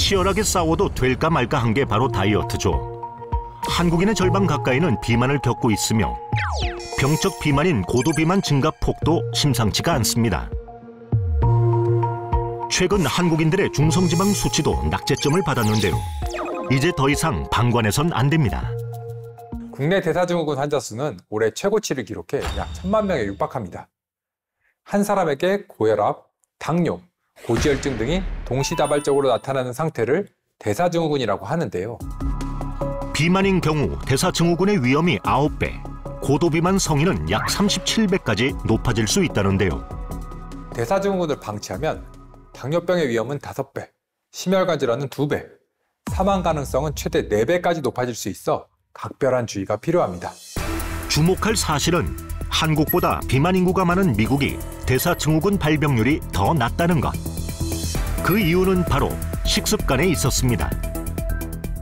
치열하게 싸워도 될까 말까 한 게 바로 다이어트죠. 한국인의 절반 가까이는 비만을 겪고 있으며 병적 비만인 고도비만 증가 폭도 심상치가 않습니다. 최근 한국인들의 중성지방 수치도 낙제점을 받았는데요. 이제 더 이상 방관해선 안 됩니다. 국내 대사증후군 환자 수는 올해 최고치를 기록해 약 1,000만 명에 육박합니다. 한 사람에게 고혈압, 당뇨, 고지혈증 등이 동시다발적으로 나타나는 상태를 대사증후군이라고 하는데요. 비만인 경우 대사증후군의 위험이 9배, 고도비만 성인은 약 37배까지 높아질 수 있다는데요. 대사증후군을 방치하면 당뇨병의 위험은 5배, 심혈관 질환은 2배, 사망 가능성은 최대 4배까지 높아질 수 있어 각별한 주의가 필요합니다. 주목할 사실은 한국보다 비만 인구가 많은 미국이 대사증후군 발병률이 더 낮다는 것. 그 이유는 바로 식습관에 있었습니다.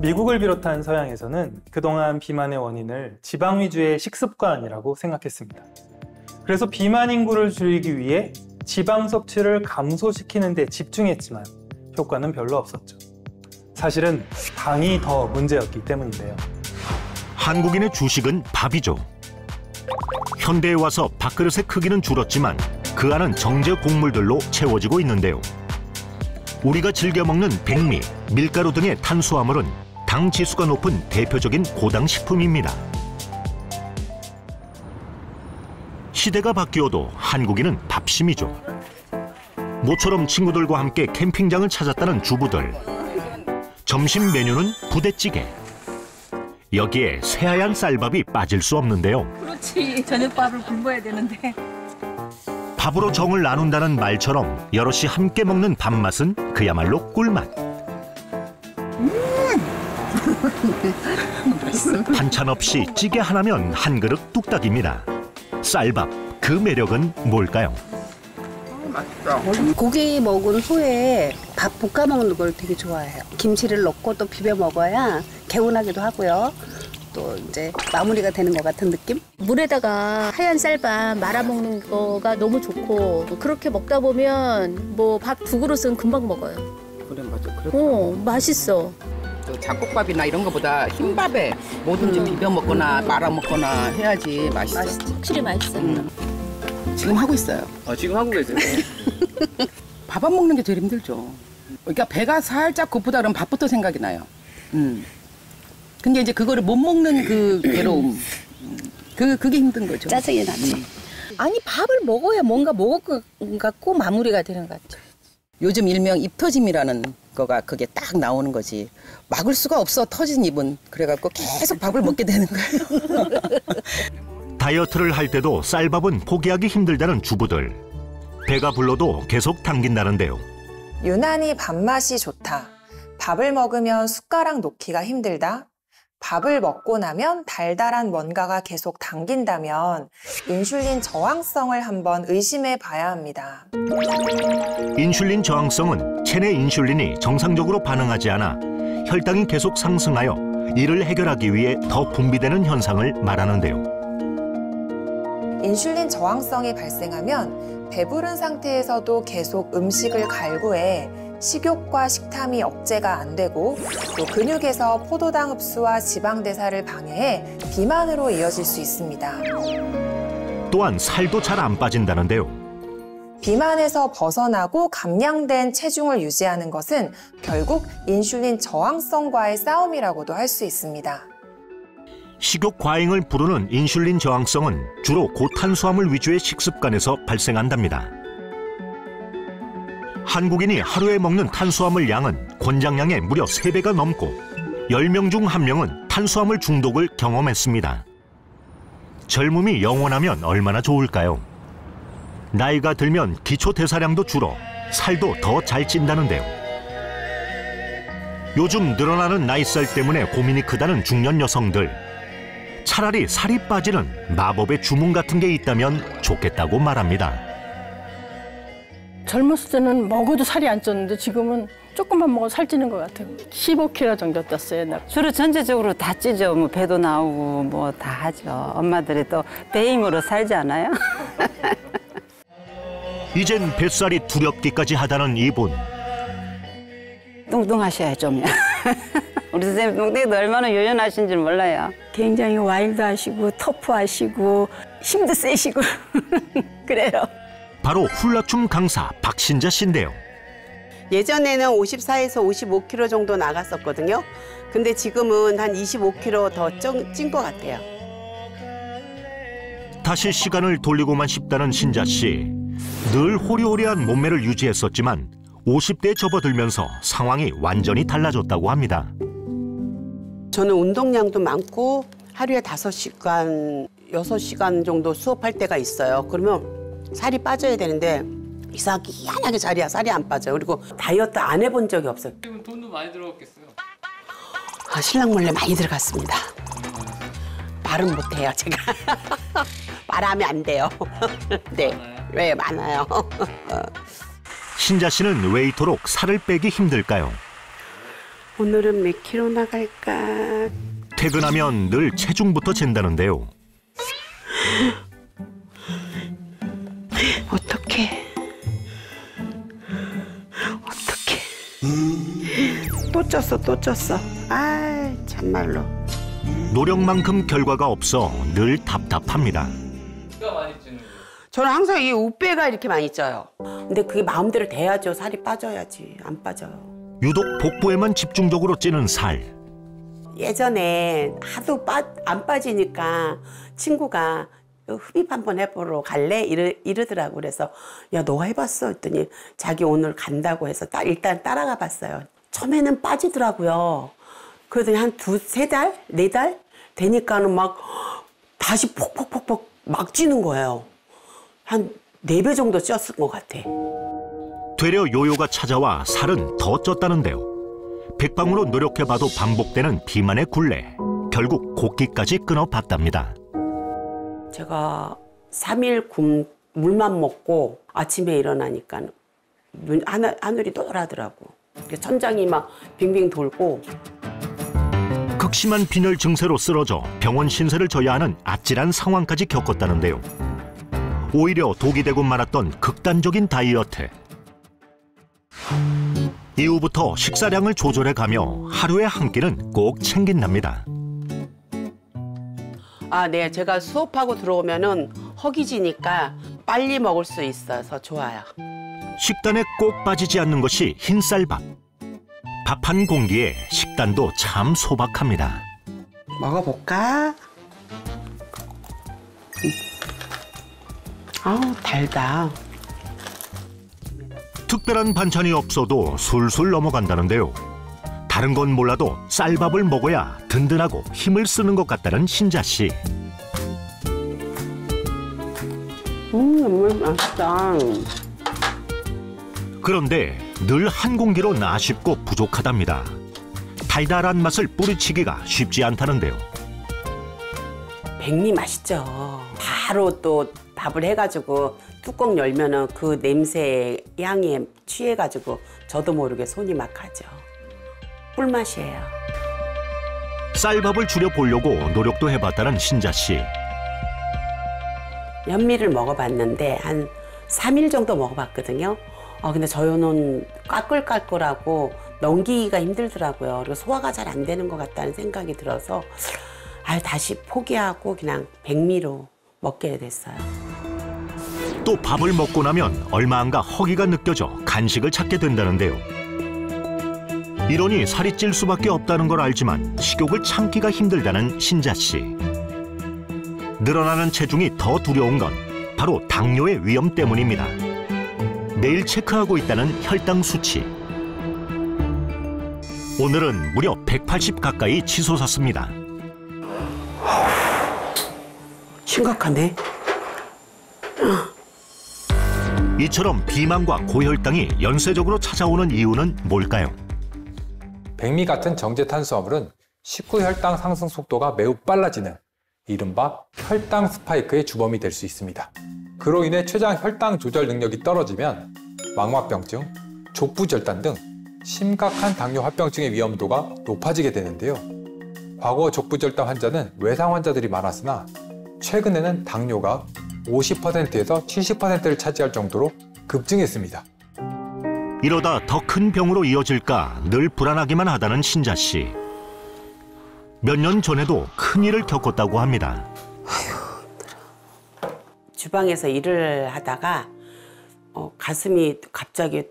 미국을 비롯한 서양에서는 그동안 비만의 원인을 지방 위주의 식습관이라고 생각했습니다. 그래서 비만 인구를 줄이기 위해 지방 섭취를 감소시키는 데 집중했지만 효과는 별로 없었죠. 사실은 당이 더 문제였기 때문인데요. 한국인의 주식은 밥이죠. 현대에 와서 밥그릇의 크기는 줄었지만 그 안은 정제 곡물들로 채워지고 있는데요. 우리가 즐겨 먹는 백미, 밀가루 등의 탄수화물은 당 지수가 높은 대표적인 고당 식품입니다. 시대가 바뀌어도 한국인은 밥심이죠. 모처럼 친구들과 함께 캠핑장을 찾았다는 주부들. 점심 메뉴는 부대찌개. 여기에 새하얀 쌀밥이 빠질 수 없는데요. 그렇지, 저녁밥을 굶어야 되는데. 밥으로 정을 나눈다는 말처럼 여럿이 함께 먹는 밥맛은 그야말로 꿀맛. 반찬 없이 찌개 하나면 한 그릇 뚝딱입니다. 쌀밥, 그 매력은 뭘까요? 맛있어. 고기 먹은 후에 밥 볶아 먹는 걸 되게 좋아해요. 김치를 넣고 또 비벼 먹어야 개운하기도 하고요. 또 이제 마무리가 되는 것 같은 느낌? 물에다가 하얀 쌀밥 말아 먹는 거가 너무 좋고 그렇게 먹다 보면 뭐 밥 2그릇은 금방 먹어요. 그래 맞아. 맛있어. 잡곡밥이나 이런 거보다 흰밥에 뭐든지 비벼 먹거나 말아 먹거나 해야지 맛있어. 확실히 맛있어. 지금 하고 있어요. 지금 하고 계세요? 밥 안 먹는 게 제일 힘들죠. 그러니까 배가 살짝 고프다 그러면 밥부터 생각이 나요. 근데 이제 그거를 못 먹는 그 괴로움, 그게 힘든 거죠. 짜증이 나지. 아니 밥을 먹어야 뭔가 먹을 것 같고 마무리가 되는 것 같죠. 요즘 일명 입 터짐이라는 거가 그게 딱 나오는 거지. 막을 수가 없어 터진 입은. 그래갖고 계속 밥을 먹게 되는 거예요. 다이어트를 할 때도 쌀밥은 포기하기 힘들다는 주부들. 배가 불러도 계속 당긴다는데요. 유난히 밥맛이 좋다. 밥을 먹으면 숟가락 놓기가 힘들다. 밥을 먹고 나면 달달한 뭔가가 계속 당긴다면 인슐린 저항성을 한번 의심해 봐야 합니다. 인슐린 저항성은 체내 인슐린이 정상적으로 반응하지 않아 혈당이 계속 상승하여 이를 해결하기 위해 더 분비되는 현상을 말하는데요. 인슐린 저항성이 발생하면 배부른 상태에서도 계속 음식을 갈구해 식욕과 식탐이 억제가 안 되고 또 근육에서 포도당 흡수와 지방 대사를 방해해 비만으로 이어질 수 있습니다. 또한 살도 잘 안 빠진다는데요. 비만에서 벗어나고 감량된 체중을 유지하는 것은 결국 인슐린 저항성과의 싸움이라고도 할 수 있습니다. 식욕 과잉을 부르는 인슐린 저항성은 주로 고탄수화물 위주의 식습관에서 발생한답니다. 한국인이 하루에 먹는 탄수화물 양은 권장량의 무려 3배가 넘고 10명 중 1명은 탄수화물 중독을 경험했습니다. 젊음이 영원하면 얼마나 좋을까요? 나이가 들면 기초 대사량도 줄어 살도 더 잘 찐다는데요. 요즘 늘어나는 나이살 때문에 고민이 크다는 중년 여성들. 차라리 살이 빠지는 마법의 주문 같은 게 있다면 좋겠다고 말합니다. 젊었을 때는 먹어도 살이 안 쪘는데 지금은 조금만 먹어도 살찌는 것 같아요. 15kg 정도 쪘어요. 주로 전체적으로 다 찌죠. 뭐 배도 나오고 뭐 다 하죠. 엄마들이 또 배임으로 살지 않아요? 이젠 뱃살이 두렵기까지 하다는 이분. 뚱뚱하셔야 좀요. 우리 선생님 뚱뚱이도 얼마나 요연하신 줄 몰라요. 굉장히 와일드하시고 터프하시고 힘도 세시고 그래요. 바로 훌라춤 강사 박신자 씨인데요. 예전에는 54에서 55kg 정도 나갔었거든요. 근데 지금은 한 25kg 더 찐 것 같아요. 다시 시간을 돌리고만 싶다는 신자 씨. 늘 호리호리한 몸매를 유지했었지만 50대에 접어들면서 상황이 완전히 달라졌다고 합니다. 저는 운동량도 많고 하루에 5시간, 6시간 정도 수업할 때가 있어요. 그러면 살이 빠져야 되는데 이상하게 희한하게 살이 안 빠져요. 그리고 다이어트 안 해본 적이 없어요. 지금 돈도 많이 들어갔겠어요? 신랑 몰래 많이 들어갔습니다. 말은 못해요, 제가. 말하면 안 돼요. 네, 왜 많아요. 신자 씨는 왜 이토록 살을 빼기 힘들까요? 오늘은 몇 킬로 나갈까? 퇴근하면 늘 체중부터 잰다는데요. 어떡해. 또 쪘어. 아, 참말로. 노력만큼 결과가 없어 늘 답답합니다. 저는 항상 이 우배가 이렇게 많이 쪄요. 근데 그게 마음대로 돼야죠. 살이 빠져야지. 안 빠져요. 유독 복부에만 집중적으로 찌는 살. 예전에 하도 안 빠지니까 친구가 흡입 한번 해보러 갈래? 이러더라고. 그래서 야, 너가 해봤어? 했더니 자기 오늘 간다고 해서 일단 따라가 봤어요. 처음에는 빠지더라고요. 그러더니 한 3달? 4달? 되니까는 막 다시 폭폭폭폭 막 찌는 거예요. 한 4배 정도 쪘을 것 같아. 되려 요요가 찾아와 살은 더 쪘다는데요. 백방으로 노력해봐도 반복되는 비만의 굴레. 결국 곡기까지 끊어봤답니다. 제가 3일 물만 먹고 아침에 일어나니까 하늘이 노랗더라고. 천장이 막 빙빙 돌고. 극심한 빈혈 증세로 쓰러져 병원 신세를 져야 하는 아찔한 상황까지 겪었다는데요. 오히려 독이 되고 말았던 극단적인 다이어트. 이후부터 식사량을 조절해가며 하루에 한 끼는 꼭 챙긴답니다. 아, 네. 제가 수업하고 들어오면은 허기지니까 빨리 먹을 수 있어서 좋아요. 식단에 꼭 빠지지 않는 것이 흰쌀밥. 밥 한 공기에 식단도 참 소박합니다. 먹어볼까? 아우, 달다. 특별한 반찬이 없어도 술술 넘어간다는데요. 다른 건 몰라도 쌀밥을 먹어야 든든하고 힘을 쓰는 것 같다는 신자 씨. 맛있다. 그런데 늘 한 공기로는 아쉽고 부족하답니다. 달달한 맛을 뿌리치기가 쉽지 않다는데요. 백미 맛있죠. 바로 또 밥을 해가지고 뚜껑 열면은 그 냄새 향에 취해가지고 저도 모르게 손이 막 가죠. 꿀맛이에요. 쌀밥을 줄여보려고 노력도 해봤다는 신자 씨. 현미를 먹어봤는데 한 3일 정도 먹어봤거든요. 근데 저는 까끌까끌하고 넘기기가 힘들더라고요. 그리고 소화가 잘 안 되는 것 같다는 생각이 들어서 다시 포기하고 그냥 백미로 먹게 됐어요. 또 밥을 먹고 나면 얼마 안가 허기가 느껴져 간식을 찾게 된다는데요. 이러니 살이 찔 수밖에 없다는 걸 알지만 식욕을 참기가 힘들다는 신자 씨. 늘어나는 체중이 더 두려운 건 바로 당뇨의 위험 때문입니다. 매일 체크하고 있다는 혈당 수치. 오늘은 무려 180 가까이 치솟았습니다. 심각하네. 이처럼 비만과 고혈당이 연쇄적으로 찾아오는 이유는 뭘까요? 백미 같은 정제 탄수화물은 식후 혈당 상승 속도가 매우 빨라지는 이른바 혈당 스파이크의 주범이 될 수 있습니다. 그로 인해 췌장 혈당 조절 능력이 떨어지면 망막병증, 족부절단 등 심각한 당뇨 합병증의 위험도가 높아지게 되는데요. 과거 족부절단 환자는 외상 환자들이 많았으나 최근에는 당뇨가 50%에서 70%를 차지할 정도로 급증했습니다. 이러다 더 큰 병으로 이어질까 늘 불안하기만 하다는 신자 씨. 몇 년 전에도 큰일을 겪었다고 합니다. 주방에서 일을 하다가 가슴이 갑자기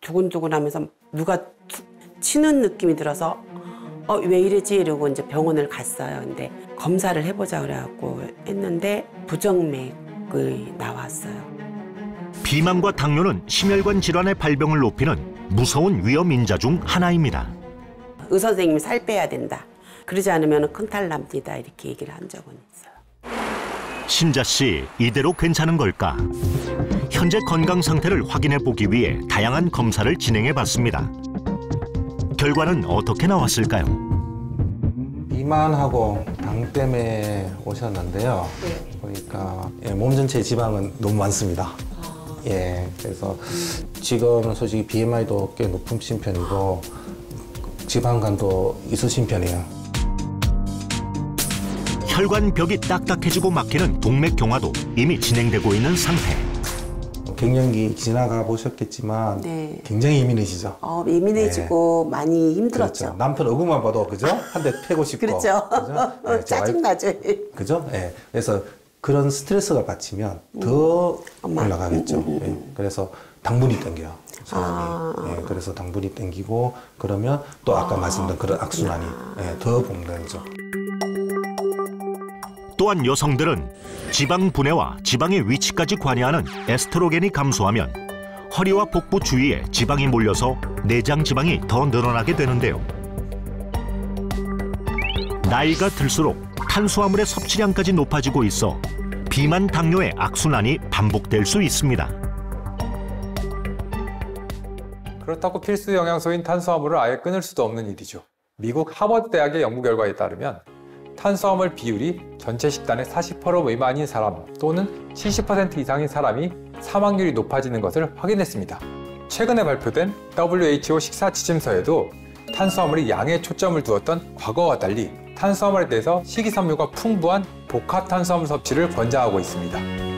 두근두근하면서 누가 치는 느낌이 들어서 왜 이러지? 이러고 이제 병원을 갔어요. 근데 검사를 해보자 그래갖고 했는데 부정맥이 나왔어요. 비만과 당뇨는 심혈관 질환의 발병을 높이는 무서운 위험 인자 중 하나입니다. 의사 선생님이 살 빼야 된다. 그러지 않으면 큰탈 납니다. 이렇게 얘기를 한 적은 있어요. 신자 씨, 이대로 괜찮은 걸까? 현재 건강 상태를 확인해 보기 위해 다양한 검사를 진행해 봤습니다. 결과는 어떻게 나왔을까요? 비만하고 당 때문에 오셨는데요. 보니까 몸 전체 지방은 너무 많습니다. 그래서 지금 솔직히 BMI도 꽤 높으신 편이고 지방간도 있으신 편이에요. 혈관벽이 딱딱해지고 막히는 동맥경화도 이미 진행되고 있는 상태. 갱년기 지나가 보셨겠지만 굉장히 예민해지죠. 예민해지고 많이 힘들었죠. 그렇죠. 남편 얼굴만 봐도 그죠? 한 대 패고 싶고. 그렇죠. 짜증나죠. 그죠? 그래서 그런 스트레스가 받치면 더 올라가겠죠. 그래서 당분이 땡겨요. 사람이. 그래서 당분이 땡기고 그러면 또 아까 말씀드린 그런 악순환이 더 복되죠. 또한 여성들은 지방 분해와 지방의 위치까지 관여하는 에스트로겐이 감소하면 허리와 복부 주위에 지방이 몰려서 내장 지방이 더 늘어나게 되는데요. 나이가 들수록 탄수화물의 섭취량까지 높아지고 있어 비만 당뇨의 악순환이 반복될 수 있습니다. 그렇다고 필수 영양소인 탄수화물을 아예 끊을 수도 없는 일이죠. 미국 하버드 대학의 연구 결과에 따르면 탄수화물 비율이 전체 식단의 40% 미만인 사람 또는 70% 이상인 사람이 사망률이 높아지는 것을 확인했습니다. 최근에 발표된 WHO 식사 지침서에도 탄수화물이 양에 초점을 두었던 과거와 달리 탄수화물에 대해서 식이섬유가 풍부한 복합 탄수화물 섭취를 권장하고 있습니다.